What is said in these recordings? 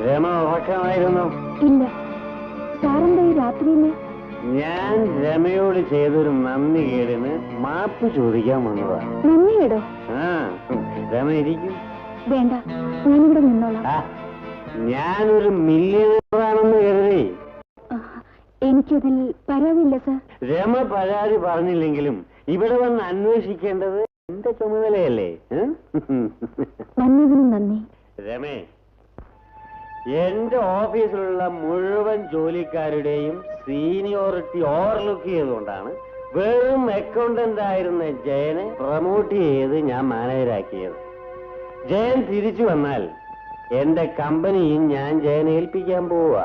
രമ ഉറക്കമായിരുന്നു? ഇല്ല. സാറെന്താ ഈ രാത്രിയില്? ഞാൻ രമയോട് ചെയ്തൊരു നന്ദി കേടിന് മാപ്പ് ചോദിക്കാൻ വന്നതാ. നന്ദിയേടോ? ആ, രമ ഇരിക്കും. വേണ്ട, ഞാനിവിടെ നിന്നോളാം. ഞാനൊരു മില്യണറാണെന്ന് കരുതി. എനിക്കതിൽ പരാതിയില്ല സാർ. രമ പരാതി പറഞ്ഞില്ലെങ്കിലും ഇവിടെ വന്ന് അന്വേഷിക്കേണ്ടത് എന്റെ ചുമതലയല്ലേ? വന്നതിനും നന്ദി. രമേ, എന്റെ ഓഫീസിലുള്ള മുഴുവൻ ജോലിക്കാരുടെയും സീനിയോറിറ്റി ഓവർലുക്ക് ചെയ്തുകൊണ്ടാണ് വെറും അക്കൗണ്ടന്റ് ആയിരുന്ന ജയനെ പ്രൊമോട്ട് ചെയ്ത് ഞാൻ മാനേജരാക്കിയത്. ജയൻ തിരിച്ചു വന്നാൽ എന്റെ കമ്പനിയും ഞാൻ ജയനെ ഏൽപ്പിക്കാൻ പോവുക.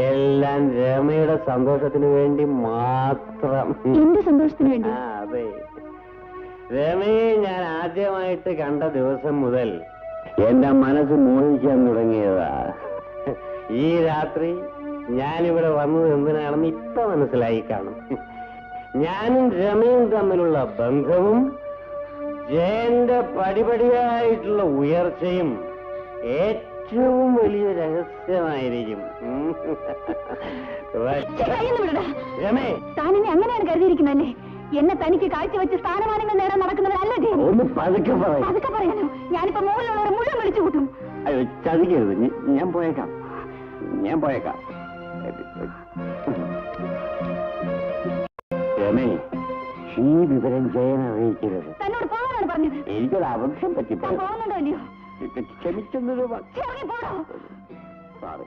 എല്ലാം രമയുടെ സന്തോഷത്തിന് വേണ്ടി മാത്രം. എന്റെ സന്തോഷത്തിന് വേണ്ടി? അതെ. രമയെ ഞാൻ ആദ്യമായിട്ട് കണ്ട ദിവസം മുതൽ എന്റെ മനസ്സ് മോഹിക്കാൻ തുടങ്ങിയതാ. ഈ രാത്രി ഞാനിവിടെ വന്നത് എന്തിനാണെന്ന് ഇപ്പൊ മനസ്സിലായി കാണും. ഞാനും രമയും തമ്മിലുള്ള ബന്ധവും ജയന്റെ പടിപടിയായിട്ടുള്ള ഉയർച്ചയും ഏറ്റവും വലിയ രഹസ്യമായിരിക്കും. രമേ, താനിനെ അങ്ങനെയാണ് കരുതിയിരിക്കുന്നല്ലേ? എന്നെ തനിക്ക് കാഴ്ചവെച്ച് സ്ഥാനമാനങ്ങൾ നേടാൻ നടക്കുന്നവരല്ല ജയൻ. ഒന്ന് പതുക്കെ പറയാം. പതുക്കെ പറയാനോ? ഞാനിപ്പോ മുകളിലുള്ളവരെ മുഴുവൻ വിളിച്ചു കൂട്ടും. അയ്യോ, ചതിക്കരുത്. ഞാൻ പോയേക്കാം. രമേ, ഈ വിവരം ജയൻ അറിയിക്കരുത്. തന്നോട് പോകാനാണ് പറഞ്ഞത്. എനിക്കൊരു അബദ്ധം പറ്റിപ്പോയി. പോകുന്നുണ്ടോ ഇല്ലയോ? ക്ഷമിച്ചൊന്നൊരു പോടോ. സോറി.